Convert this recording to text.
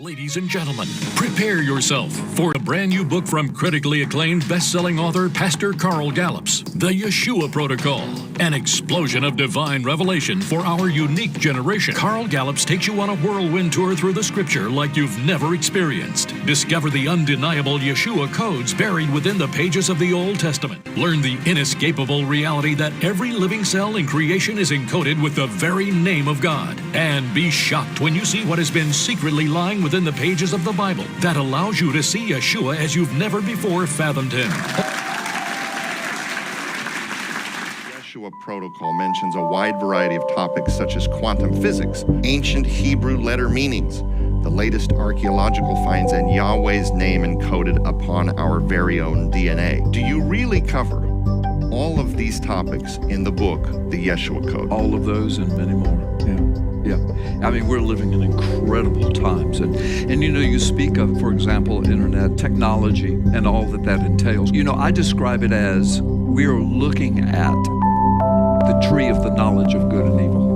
Ladies and gentlemen, prepare yourself for a brand new book from critically acclaimed best-selling author Pastor Carl Gallups, The YESHUA Protocol, an explosion of divine revelation for our unique generation. Carl Gallups takes you on a whirlwind tour through the scripture like you've never experienced. Discover the undeniable YESHUA codes buried within the pages of the Old Testament. Learn the inescapable reality that every living cell in creation is encoded with the very name of God. And be shocked when you see what has been secretly lying within the pages of the Bible that allows you to see YESHUA as you've never before fathomed him. YESHUA protocol mentions a wide variety of topics such as quantum physics, ancient Hebrew letter meanings, the latest archaeological finds, and Yahweh's name encoded upon our very own DNA. Do you really cover all of these topics in the book, the YESHUA Code? All of those and many more, yeah. I mean, we're living in incredible times. And you know, you speak of, for example, internet technology and all that entails. You know, I describe it as we are looking at the tree of the knowledge of good and evil.